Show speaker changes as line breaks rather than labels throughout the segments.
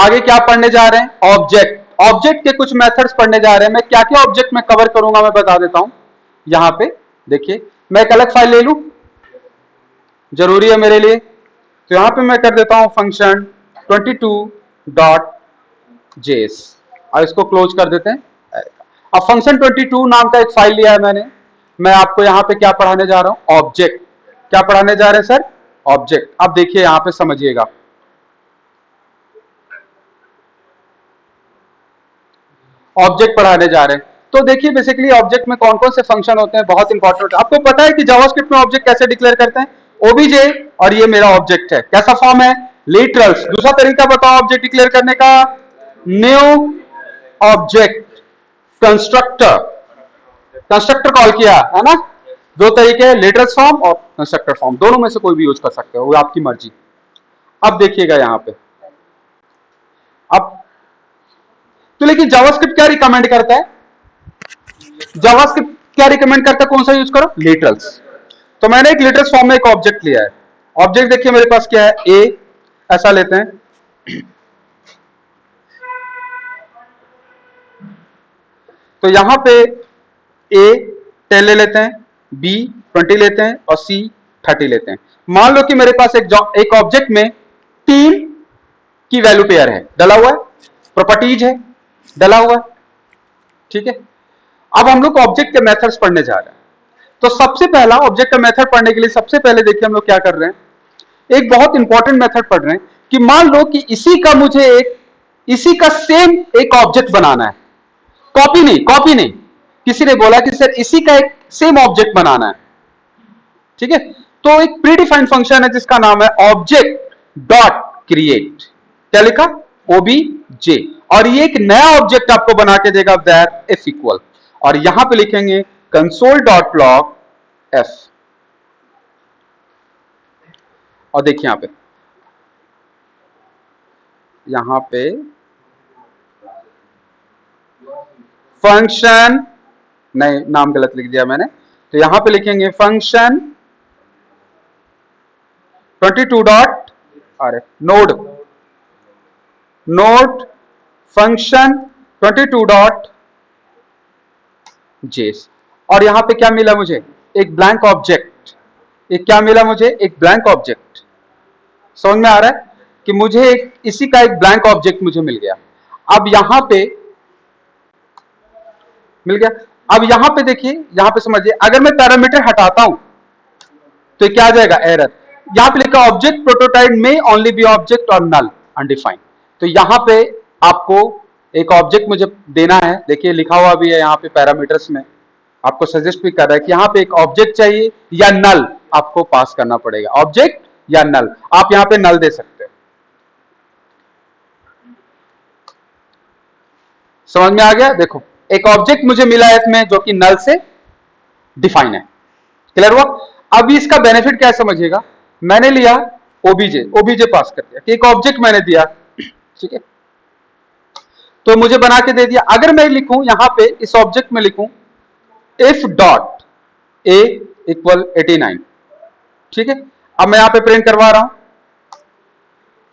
आगे क्या पढ़ने जा रहे हैं, ऑब्जेक्ट। ऑब्जेक्ट के कुछ मेथड्स पढ़ने जा रहे हैं। मैं क्या क्या ऑब्जेक्ट में कवर करूंगा मैं बता देता हूं। यहां पे देखिए, मैं एक अलग फाइल ले लूं, जरूरी है मेरे लिए। तो यहां पे मैं कर देता हूं फंक्शन 22.js और इसको क्लोज कर देते हैं। अब फंक्शन 22 नाम का एक फाइल लिया है मैंने। मैं आपको यहां पे क्या पढ़ाने जा रहा हूं, ऑब्जेक्ट। क्या पढ़ाने जा रहे हैं सर, ऑब्जेक्ट। अब देखिए यहां पे समझिएगा, ऑब्जेक्ट पढ़ाने जा रहे हैं। तो देखिए बेसिकली ऑब्जेक्ट में कौन कौन से फंक्शन होते हैं, बहुत इंपॉर्टेंट। आपको पता है कि जावास्क्रिप्ट में ऑब्जेक्ट कैसे डिक्लेयर करते हैं, ओबीजे, और ये मेरा ऑब्जेक्ट है। कैसा फॉर्म है, लिटरल्स। दूसरा तरीका बताओ ऑब्जेक्ट डिक्लेयर करने का, new object constructor. Constructor call किया है ना। दो तरीके हैं, लिटरल्स फॉर्म और कंस्ट्रक्टर फॉर्म, दोनों में से कोई भी यूज कर सकते हो, वो आपकी मर्जी। अब देखिएगा यहां पे, अब तो लेकिन जावास्क्रिप्ट क्या रिकमेंड करता है, जावास्क्रिप्ट क्या रिकमेंड करता है, कौन सा यूज करो, लिटरल्स। तो मैंने एक लिटरल्स फॉर्म में एक ऑब्जेक्ट लिया है। ऑब्जेक्ट देखिए मेरे पास क्या है, ए, ऐसा लेते हैं। तो यहां पे ए 10 ले लेते हैं, बी 20 लेते हैं और सी 30 लेते हैं। मान लो कि मेरे पास एक ऑब्जेक्ट में 3 की वैल्यू पेयर है, डला हुआ है, प्रॉपर्टीज है, डला हुआ है, ठीक है। अब हम लोग ऑब्जेक्ट के मेथड्स पढ़ने जा रहे हैं। तो सबसे पहला ऑब्जेक्ट का मेथड पढ़ने के लिए सबसे पहले देखिए हम लोग क्या कर रहे हैं, एक बहुत इंपॉर्टेंट मेथड पढ़ रहे हैं कि मान लो कि इसी का सेम एक ऑब्जेक्ट बनाना है। कॉपी नहीं, किसी ने बोला कि सर इसी का एक सेम ऑब्जेक्ट बनाना है, ठीक है। तो एक प्रीडिफाइंड फंक्शन है जिसका नाम है ऑब्जेक्ट डॉट क्रिएट। क्या लिखा, ओबीजे, और ये एक नया ऑब्जेक्ट आपको बना के देगा, दैट इफ इक्वल, और यहां पे लिखेंगे कंसोल डॉट लॉग एफ। और देखिए यहां पे फंक्शन, नहीं नाम गलत लिख दिया मैंने, तो यहां पे लिखेंगे फंक्शन 22 डॉट, अरे नोड, नोड फंक्शन 22 डॉट जेस। और यहां पे क्या मिला मुझे, एक ब्लैंक ऑब्जेक्ट। एक क्या मिला मुझे, एक ब्लैंक ऑब्जेक्ट। समझ में आ रहा है कि मुझे इसी का एक ब्लैंक ऑब्जेक्ट मुझे मिल गया। अब यहां पे मिल गया। अब यहां पे देखिए, यहां पे समझिए, अगर मैं पैरामीटर हटाता हूं तो क्या आ जाएगा, एरर। यहां पे लिखा ऑब्जेक्ट प्रोटोटाइप में ओनली बी ऑब्जेक्ट और नल अनडिफाइंड। तो यहां पे आपको एक ऑब्जेक्ट मुझे देना है, देखिए लिखा हुआ भी है यहां पे पैरामीटर्स में, आपको सजेस्ट भी कर रहा है कि यहां पे एक ऑब्जेक्ट चाहिए या नल आपको पास करना पड़ेगा, ऑब्जेक्ट या नल। आप यहां पे नल दे सकते हो। समझ में आ गया, देखो एक ऑब्जेक्ट मुझे मिला है इसमें जो कि नल से डिफाइन है। क्लियर हुआ। अब इसका बेनिफिट क्या है समझिएगा, मैंने लिया ओबीजे पास कर दिया कि एक ऑब्जेक्ट मैंने दिया, ठीक है, तो मुझे बना के दे दिया। अगर मैं लिखूं यहां पे इस ऑब्जेक्ट में लिखूं इफ डॉट ए इक्वल 89, ठीक है। अब मैं यहां पे प्रिंट करवा रहा हूं,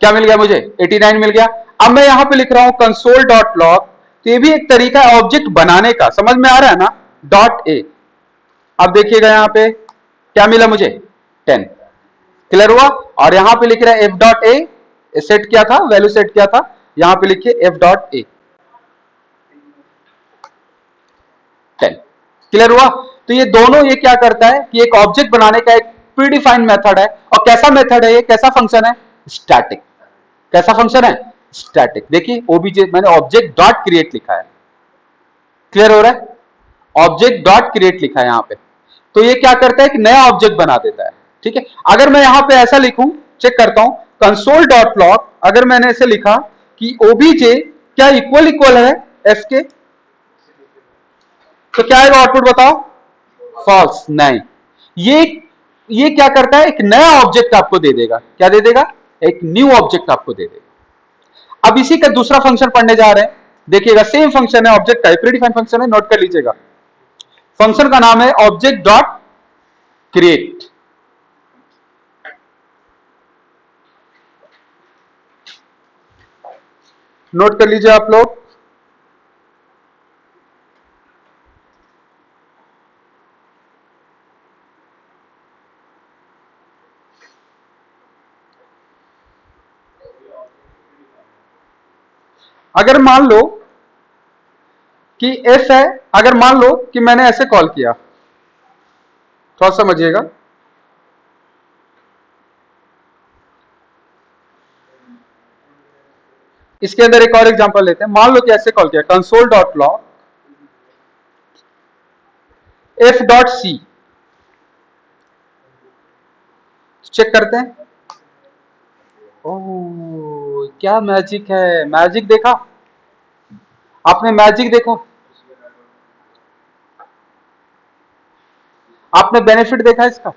क्या मिल गया मुझे, 89 मिल गया। अब मैं यहां पे लिख रहा हूं कंसोल डॉट लॉग, तो ये भी एक तरीका है ऑब्जेक्ट बनाने का, समझ में आ रहा है ना, डॉट ए। अब देखिएगा यहां पे क्या मिला मुझे, 10। क्लियर हुआ। और यहां पे लिख रहा है एफ डॉट ए, सेट किया था, वैल्यू सेट किया था, यहां पे लिखिए एफ डॉट ए 10। क्लियर हुआ। तो ये दोनों, ये क्या करता है कि एक ऑब्जेक्ट बनाने का एक प्रीडिफाइंड मेथड है। और कैसा मेथड है ये, कैसा फंक्शन है, स्टैटिक। कैसा फंक्शन है, स्टैटिक। देखिए ओबीजे मैंने ऑब्जेक्ट डॉट क्रिएट लिखा है, क्लियर हो रहा है, ऑब्जेक्ट डॉट क्रिएट लिखा है यहां पे। तो ये क्या करता है कि नया ऑब्जेक्ट बना देता है, ठीक है। अगर मैं यहां पे ऐसा लिखूं, चेक करता हूं, कंसोल डॉट लॉग, अगर मैंने ऐसे लिखा कि ओबीजे क्या इक्वल इक्वल है एफ के, तो क्या आएगा आउटपुट बताओ, फॉल्स। नहीं, ये ये क्या करता है, एक नया ऑब्जेक्ट आपको दे देगा। क्या दे देगा, एक न्यू ऑब्जेक्ट आपको दे देगा। अब इसी का दूसरा फंक्शन पढ़ने जा रहे हैं, देखिएगा सेम फंक्शन है, ऑब्जेक्ट का प्रीडिफाइंड फंक्शन है, नोट कर लीजिएगा। फंक्शन का नाम है ऑब्जेक्ट डॉट क्रिएट। नोट कर लीजिए आप लोग। अगर मान लो कि एस है, अगर मान लो कि मैंने ऐसे कॉल किया, थोड़ा समझिएगा। इसके अंदर एक और एग्जांपल लेते हैं। मान लो कि ऐसे कॉल किया, console dot log F dot C, check करते हैं। ओह, क्या मैजिक है, मैजिक देखा आपने, मैजिक देखा आपने, बेनिफिट देखा इसका।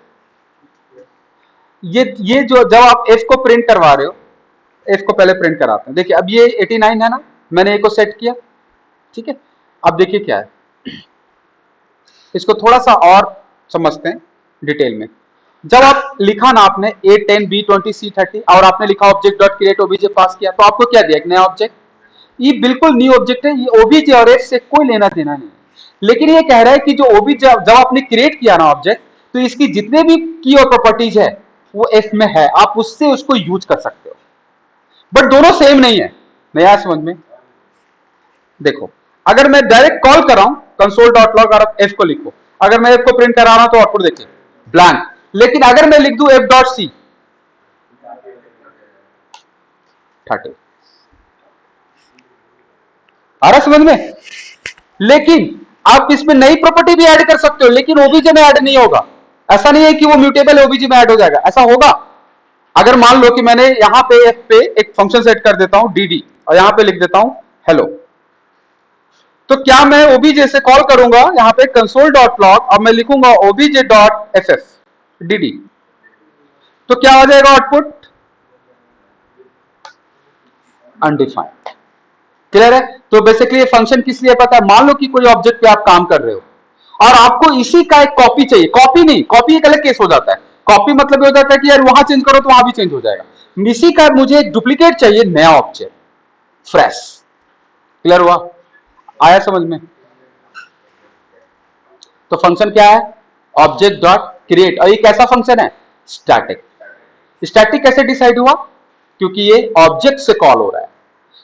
ये जो जब आप एफ को प्रिंट करवा रहे हो, एफ को पहले प्रिंट कराते हैं। देखिए अब ये 89 है ना, मैंने ए को सेट किया, ठीक है। अब देखिए क्या है, इसको थोड़ा सा और समझते हैं डिटेल में। जब आप लिखा ना आपने A10 B20 C30 और आपने लिखा ऑब्जेक्ट डॉट क्रिएट ओबीजे पास किया, तो आपको क्या दिया, एक नया ऑब्जेक्ट। ये बिल्कुल न्यू ऑब्जेक्ट है, ये ओबीजे और एफ से कोई लेना देना नहीं। लेकिन ये कह रहा है कि जो ओबीजे जब आपने क्रिएट किया ना ऑब्जेक्ट, तो इसकी जितने भी की और प्रॉपर्टीज है वो एफ में है, आप उससे उसको यूज कर सकते हो। बट दोनों सेम नहीं है, नया समझ में। देखो अगर मैं डायरेक्ट कॉल कर रहा हूं कंसोल डॉट लॉग और एफ को लिखो, अगर मैं एफ को प्रिंट करा रहा हूं तो आउटपुट देखिए ब्लैंक। लेकिन अगर मैं लिख दूं एफ डॉट सी 30, आ रहा समझ में। लेकिन आप इसमें नई प्रॉपर्टी भी ऐड कर सकते हो, लेकिन ओबीजे में ऐड नहीं होगा। ऐसा नहीं है कि वो म्यूटेबल ओबीजे में ऐड हो जाएगा, ऐसा होगा अगर मान लो कि मैंने यहां पे एफ पे एक फंक्शन सेट कर देता हूं डीडी और यहां पे लिख देता हूं हेलो, तो क्या मैं ओबीजे से कॉल करूंगा यहां पे कंसोल डॉट लॉग, अब मैं लिखूंगा OBJ dot F F DD, तो क्या आ जाएगा आउटपुट, अनडिफाइंड। क्लियर है। तो बेसिकली ये फंक्शन किस लिए पता है, मान लो कि कोई ऑब्जेक्ट पे आप काम कर रहे हो और आपको इसी का एक कॉपी चाहिए, कॉपी नहीं, कॉपी एक अलग केस हो जाता है। कॉपी मतलब ये हो जाता है कि यार वहां चेंज करो तो वहां भी चेंज हो जाएगा। इसी का मुझे एक डुप्लीकेट चाहिए, नया ऑब्जेक्ट फ्रेश। क्लियर हुआ, आया समझ में। तो फंक्शन क्या है, ऑब्जेक्ट डॉट क्रिएट, और ये कैसा फंक्शन है, स्टैटिक। स्टैटिक कैसे डिसाइड हुआ, क्योंकि ये ऑब्जेक्ट से कॉल हो रहा है।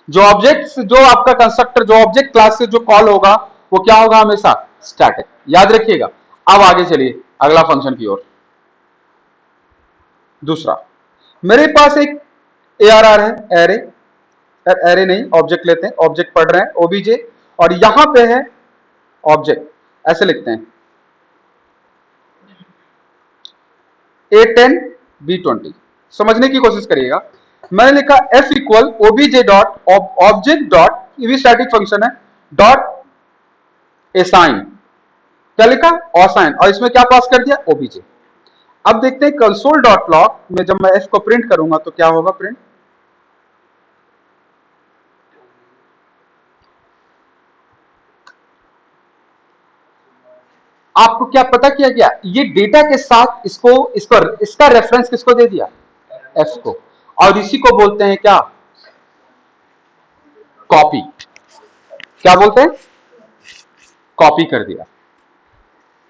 जो ऑब्जेक्ट, जो आपका कंस्ट्रक्टर, जो ऑब्जेक्ट क्लास से जो कॉल होगा वो क्या होगा, हमेशा स्टैटिक, याद रखिएगा। अब आगे चलिए अगला फंक्शन की ओर। दूसरा, मेरे पास एक ARR है, एरे, एरे नहीं ऑब्जेक्ट लेते हैं, ऑब्जेक्ट पढ़ रहे हैं ओबीजे, और यहां पे है ऑब्जेक्ट, ऐसे लिखते हैं A10 B20, समझने की कोशिश करिएगा। मैंने लिखा f equal OBJ dot object dot, ये भी स्टैटिक फंक्शन है, डॉट असाइन, क्या लिखा, असाइन, और इसमें क्या पास कर दिया, ओबीजे। अब देखते हैं कंसोल डॉट लॉग में जब मैं f को प्रिंट करूंगा तो क्या होगा, प्रिंट, आपको क्या पता किया गया, ये डेटा के साथ इसको इसको इसका रेफरेंस किसको दे दिया, f को, और इसी को बोलते हैं क्या, कॉपी। क्या बोलते हैं, कॉपी कर दिया।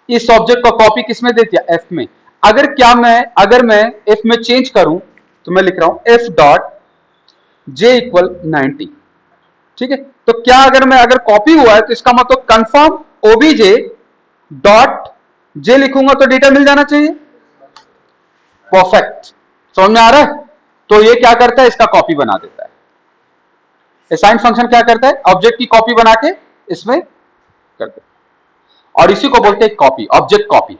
इस ऑब्जेक्ट को कॉपी किसमें दे दिया, एफ में। अगर मैं एफ में चेंज करूं तो मैं लिख रहा हूं एफ डॉट जे इक्वल 90, ठीक है। तो क्या अगर कॉपी हुआ है तो इसका मतलब कंफर्म ओबीजे डॉट जे लिखूंगा तो डेटा मिल जाना चाहिए, परफेक्ट, समझ में आ रहा है। तो ये क्या करता है, इसका कॉपी बना देता है। असाइन फंक्शन क्या करता है, ऑब्जेक्ट की कॉपी बना के इसमें कर देता है, और इसी को बोलते हैं कॉपी, ऑब्जेक्ट कॉपी,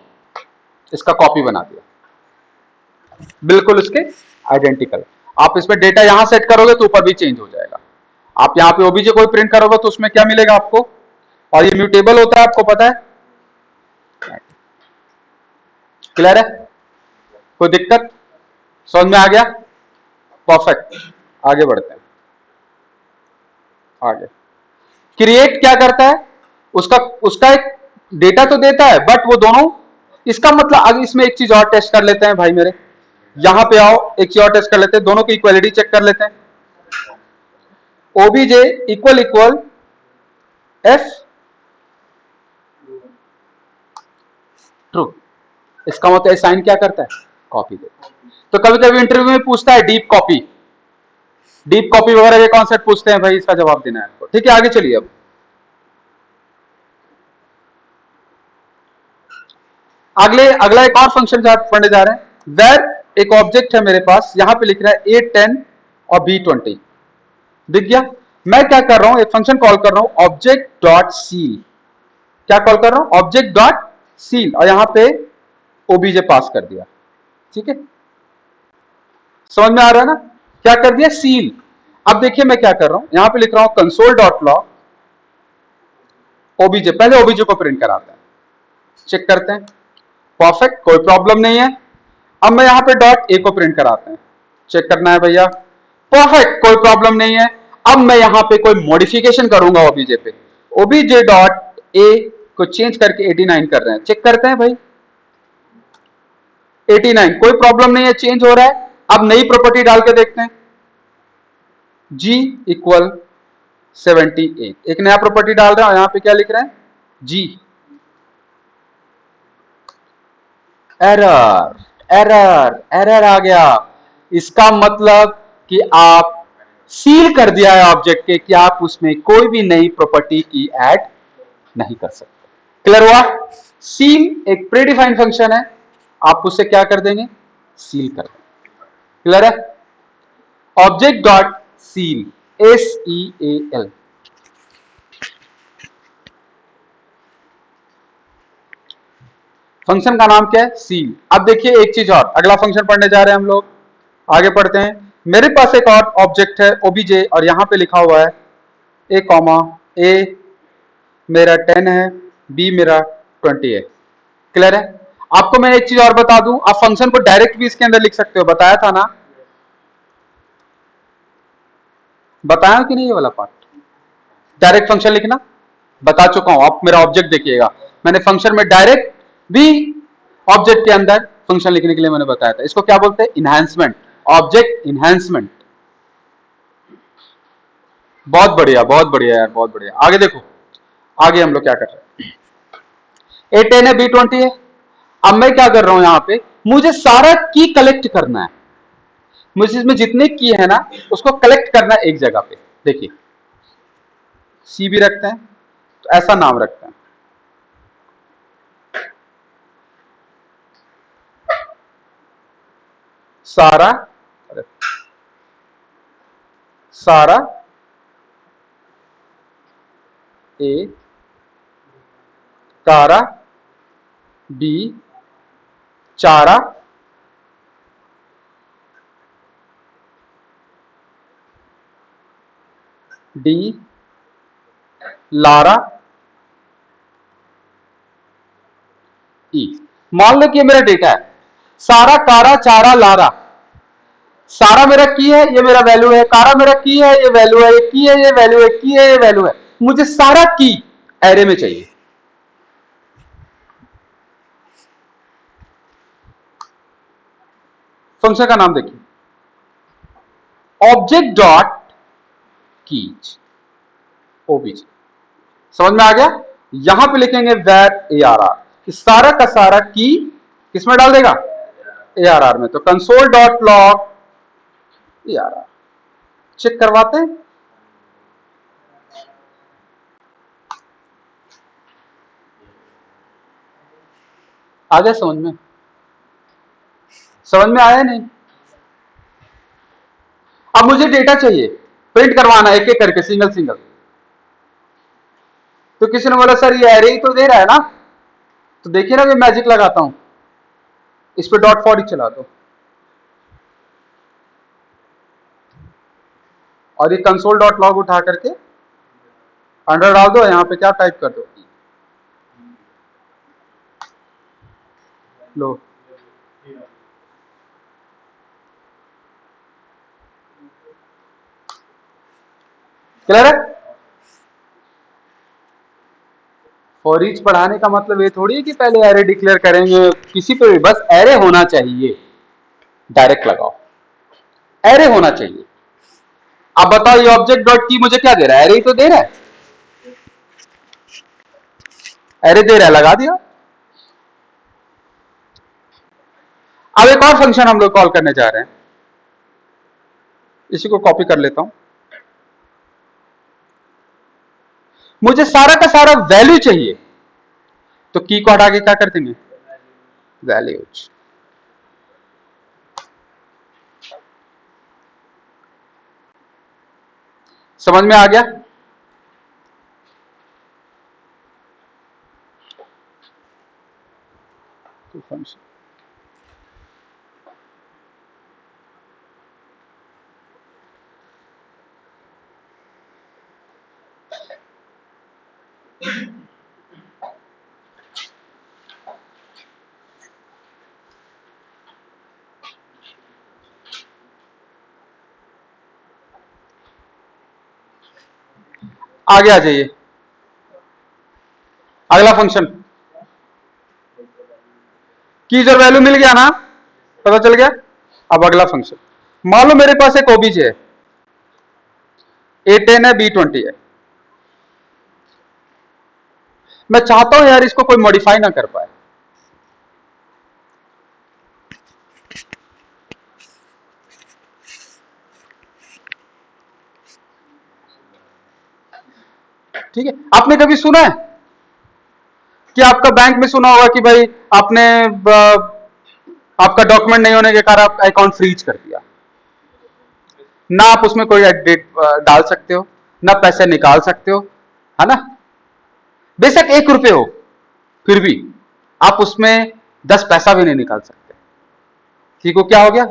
इसका कॉपी बना दिया, बिल्कुल उसके आइडेंटिकल। आप इसमें डेटा यहां सेट करोगे तो ऊपर भी चेंज हो जाएगा। आप यहां पे ओबीजे कोई प्रिंट करोगे तो उसमें क्या मिलेगा आपको, और ये म्यूटेबल होता है, आपको पता है। क्लियर है, कोई दिक्कत, समझ में आ गया, परफेक्ट। आगे बढ़ते हैं, आगे क्रिएट क्या करता है, उसका उसका एक डेटा तो देता है, बट वो दोनों, इसका मतलब आगे इसमें एक चीज और टेस्ट कर लेते हैं भाई मेरे, यहां पे आओ, एक चीज और टेस्ट कर लेते हैं, दोनों की इक्वालिटी चेक कर लेते हैं। OBJ equal equal F true. इसका मतलब साइन क्या करता है, कॉपी देता है। तो कभी कभी इंटरव्यू में पूछता है डीप कॉपी, डीप कॉपी वगैरह के कॉन्सेप्ट पूछते हैं भाई, इसका जवाब देना है आपको। ठीक है, आगे चलिए। अब अगला एक और फंक्शन पढ़ने जा रहे हैं। वेर एक ऑब्जेक्ट है मेरे पास, यहां पे लिख रहा है A10 और B20, दिख गया। मैं क्या कर रहा हूं, एक फंक्शन कॉल कर रहा हूं ऑब्जेक्ट डॉट सील। क्या कॉल कर रहा हूं, ऑब्जेक्ट डॉट सील, और यहां पे ओबीजे पास कर दिया। ठीक है, समझ में आ रहा है ना, क्या कर दिया, सील। अब देखिए मैं क्या कर रहा हूं, यहां पे लिख रहा हूं कंसोल डॉट लॉग ओबीजे। पहले ओबीजे को प्रिंट कराते हैं, चेक करते हैं, परफेक्ट, कोई प्रॉब्लम नहीं है। अब मैं यहां पे डॉट ए को प्रिंट कराते हैं, चेक करना है भैया, परफेक्ट, कोई प्रॉब्लम नहीं है। अब मैं यहां पे कोई मॉडिफिकेशन करूंगा ओबीजे पे, ओबीजे डॉट ए को चेंज करके 89 कर रहे हैं, चेक करते हैं भाई, 89, कोई प्रॉब्लम नहीं है, चेंज हो रहा है। अब नई प्रॉपर्टी डाल के देखते हैं, जी इक्वल 78, एक नया प्रॉपर्टी डाल रहा हूं, यहां पे क्या लिख रहे हैं, जी। एरर, एरर, एरर आ गया। इसका मतलब कि आप सील कर दिया है ऑब्जेक्ट के, कि आप उसमें कोई भी नई प्रॉपर्टी की ऐड नहीं कर सकते। क्लियर हुआ, सील एक प्रीडिफाइंड फंक्शन है, आप उसे क्या कर देंगे, सील कर देंगे। क्लियर है, object dot seal, SEAL। Function का नाम क्या है, सील। अब देखिए एक चीज और, अगला फंक्शन पढ़ने जा रहे हैं हम लोग, आगे पढ़ते हैं। मेरे पास एक और ऑब्जेक्ट है ओबीजे, और यहां पे लिखा हुआ है ए कॉमा, ए मेरा 10 है, बी मेरा 20 है। क्लियर है। आपको मैं एक चीज और बता दूं, आप फंक्शन को डायरेक्ट भी इसके अंदर लिख सकते हो, बताया था ना, बताया कि नहीं ये वाला पार्ट, डायरेक्ट फंक्शन लिखना बता चुका हूं। आप मेरा ऑब्जेक्ट देखिएगा, मैंने फंक्शन में डायरेक्ट भी ऑब्जेक्ट के अंदर फंक्शन लिखने के लिए मैंने बताया था। इसको क्या बोलते हैं, इनहैंसमेंट, ऑब्जेक्ट इनहैंसमेंट। बहुत बढ़िया, बहुत बढ़िया यार, बहुत बढ़िया। आगे देखो, आगे हम लोग क्या कर रहे हैं, A10 है, B20 है। अब मैं क्या कर रहा हूं, यहां पे मुझे सारा की कलेक्ट करना है, मुझे इसमें जितने की है ना उसको कलेक्ट करना है एक जगह पे। देखिए सी भी रखते हैं, तो ऐसा नाम रखते हैं, सारा, सारा ए, तारा बी, चारा डी, लारा ई। मान लो कि ये मेरा डेटा है, सारा, कारा, चारा, लारा। सारा मेरा की है, ये मेरा वैल्यू है, कारा मेरा की है, ये वैल्यू है, ये की है, ये वैल्यू है, की है, ये वैल्यू है। मुझे सारा की एरे में चाहिए। फंक्शन का नाम देखिए, ऑब्जेक्ट डॉट कीज, ओबीजे। समझ में आ गया। यहां पे लिखेंगे वेर ARR, सारा का सारा की किसमें डाल देगा, ARR में। तो console dot log ARR, check करवाते हैं, आ गया समझ में, समझ में आया नहीं। अब मुझे डेटा चाहिए, प्रिंट करवाना एक एक करके, सिंगल सिंगल। तो किसी ने बोला सर ये एरे ही तो दे रहा है ना, तो देखिए ना मैं मैजिक लगाता हूं, इस पे डॉट फॉर ही चला दो, और ये कंसोल डॉट लॉग उठा करके अंडर डाल दो, यहां पे क्या टाइप कर दो, लो। क्लियर है। फॉर ईच पढ़ाने का मतलब ये थोड़ी है कि पहले एरे डिक्लेयर करेंगे किसी पे भी, बस एरे होना चाहिए, डायरेक्ट लगाओ, एरे होना चाहिए। अब बताओ ये ऑब्जेक्ट डॉट की मुझे क्या दे रहा है? एरे ही तो दे रहा है, एरे दे रहा है, लगा दिया। अब एक और फंक्शन हम लोग कॉल करने जा रहे हैं, इसी को कॉपी कर लेता हूं। मुझे सारा का सारा वैल्यू चाहिए, तो की को हटा के क्या कर देंगे? वैल्यूज। समझ में आ गया? फंक्शन आगे आ जाइए, अगला फंक्शन। कीज और वैल्यू मिल गया ना, पता चल गया। अब अगला फंक्शन, मान लो मेरे पास एक ओबीजे है, A10 है, B20 है। मैं चाहता हूं यार इसको कोई मॉडिफाई ना कर पाए। ठीक है, आपने कभी सुना है कि आपका बैंक में सुना होगा कि भाई आपने आपका डॉक्यूमेंट नहीं होने के कारण आप अकाउंट फ्रीज कर दिया, ना आप उसमें कोई अपडेट डाल सकते हो, ना पैसे निकाल सकते हो, है ना? बेशक 1 रुपए हो, फिर भी आप उसमें 10 पैसा भी नहीं निकाल सकते। ठीक हो, क्या हो गया?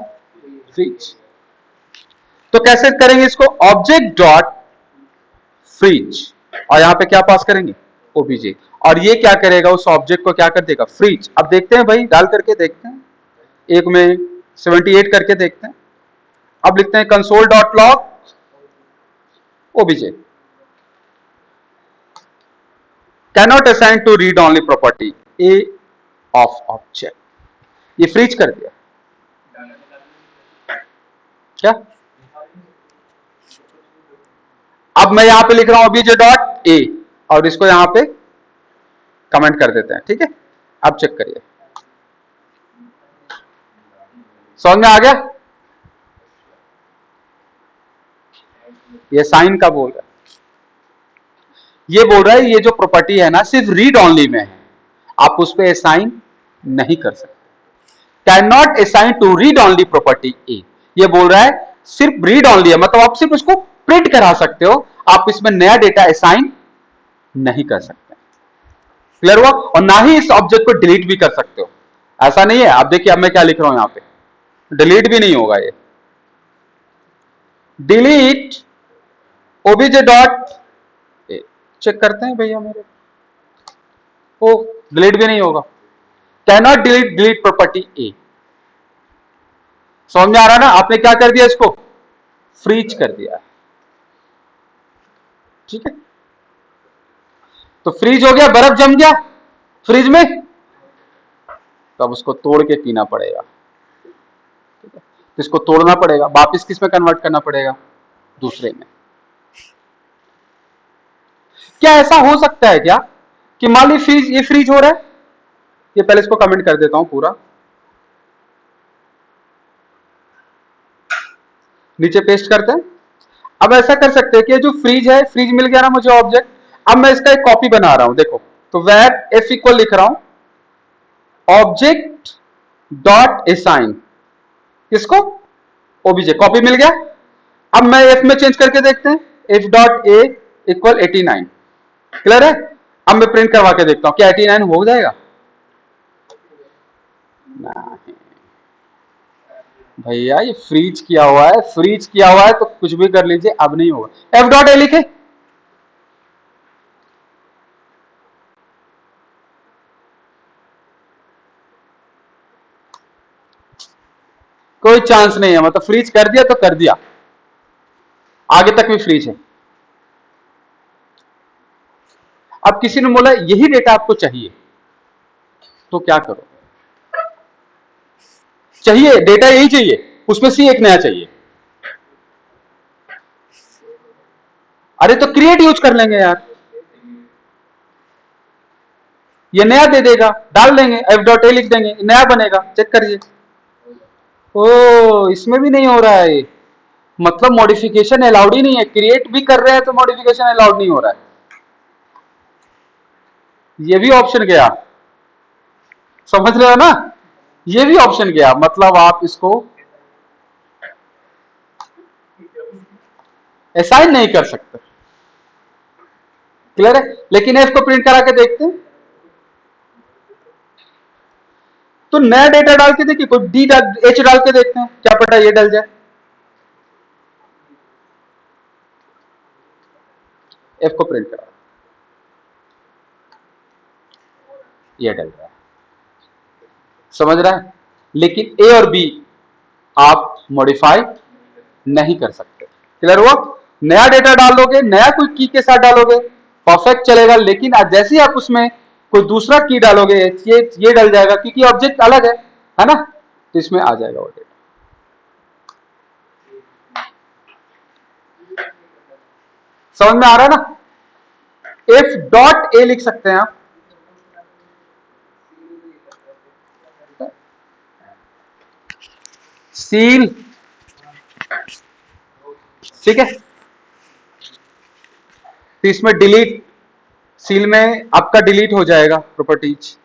फ्रीज। तो कैसे करेंगे इसको? ऑब्जेक्ट डॉट फ्रीज, और यहां पे क्या पास करेंगे? ओबीजे। और ये क्या करेगा? उस ऑब्जेक्ट को क्या कर देगा? फ्रीज। अब देखते हैं भाई, डाल करके देखते हैं, एक में 78 करके देखते हैं। अब लिखते हैं console dot log O B J, cannot assign to read only property A of object. ये फ्रीज कर दिया क्या? अब मैं यहां पे लिख रहा हूं ओबीजे डॉट ए, और इसको यहां पे कमेंट कर देते हैं। ठीक है, अब चेक करिए, समझ में आ गया? ये साइन का बोल रहा है, ये बोल रहा है ये जो प्रॉपर्टी है ना सिर्फ रीड ओनली में है, आप उस पर असाइन नहीं कर सकते। Can not assign to read only property A, ये बोल रहा है सिर्फ रीड ओनली है, मतलब आप सिर्फ उसको प्रिंट करा सकते हो, आप इसमें नया डेटा असाइन नहीं कर सकते। क्लियर हुआ? और ना ही इस ऑब्जेक्ट को डिलीट भी कर सकते हो, ऐसा नहीं है। आप देखिए, अब मैं क्या लिख रहा हूं यहां पे, डिलीट भी नहीं होगा ये। डिलीट ओबीजे डॉट, चेक करते हैं भैया मेरे, ओ डिलीट भी नहीं होगा। कैनॉट डिलीट डिलीट प्रॉपर्टी ए। समझ में आ रहा है ना? आपने क्या कर दिया? इसको फ्रीज कर दिया। ठीक है, तो फ्रीज हो गया, बर्फ जम गया फ्रिज में, तो अब उसको तोड़ के पीना पड़ेगा। ठीक है, तो इसको तोड़ना पड़ेगा, वापिस किस में कन्वर्ट करना पड़ेगा? दूसरे में। क्या ऐसा हो सकता है क्या कि मान ली फ्रीज, ये फ्रीज हो रहा है, ये पहले इसको कमेंट कर देता हूं पूरा, नीचे पेस्ट करते हैं। अब ऐसा कर सकते हैं कि जो फ्रीज है, फ्रीज मिल गया ना मुझे ऑब्जेक्ट, अब मैं इसका एक कॉपी बना रहा हूं, देखो, तो वेब एफ इक्वल लिख रहा हूं ऑब्जेक्ट डॉट असाइन, किसको? ओबीजे। कॉपी मिल गया। अब मैं एफ में चेंज करके देखते हैं, F dot A equal 89। Clear है? अब मैं प्रिंट करवा के देखता हूं, क्या 89 हो जाएगा? नहीं भैया, ये फ्रीज किया हुआ है, फ्रीज किया हुआ है तो कुछ भी कर लीजिए, अब नहीं होगा। एफ डॉट ए लिखे, कोई चांस नहीं है, मतलब फ्रीज कर दिया तो कर दिया, आगे तक भी फ्रीज है। अब किसी ने बोला यही डेटा आपको चाहिए, तो क्या करो? चाहिए डेटा यही चाहिए, उसमें से एक नया चाहिए, अरे तो क्रिएट यूज कर लेंगे यार, ये नया दे देगा, डाल देंगे, एफ डॉट ए लिख देंगे, नया बनेगा, चेक करिए। ओ इसमें भी नहीं हो रहा है, मतलब मॉडिफिकेशन अलाउड ही नहीं है, क्रिएट भी कर रहे हैं तो मॉडिफिकेशन अलाउड नहीं हो रहा है। ये भी ऑप्शन गया, समझ रहे हो ना, ये भी ऑप्शन गया, मतलब आप इसको असाइन नहीं कर सकते। क्लियर है, लेकिन एफ को प्रिंट करा के देखते हैं, तो नया डेटा डाल के देखिए, कोई डी एच डाल के देखते हैं, क्या पता ये डल जाए। एफ को प्रिंट करा, ये डल रहा है, समझ रहा है, लेकिन ए और बी आप मॉडिफाई नहीं कर सकते। क्लियर हुआ, नया डेटा डालोगे, नया कोई की के साथ डालोगे, परफेक्ट चलेगा, लेकिन आज जैसे ही आप उसमें कोई दूसरा की डालोगे, ये डल जाएगा, क्योंकि ऑब्जेक्ट अलग है ना, तो इसमें आ जाएगा वो डेटा। समझ में आ रहा है ना, एफ डॉट ए लिख सकते हैं आप, सील, ठीक है, तो इसमें डिलीट, सील में आपका डिलीट हो जाएगा प्रॉपर्टीज।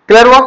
क्लियर हुआ।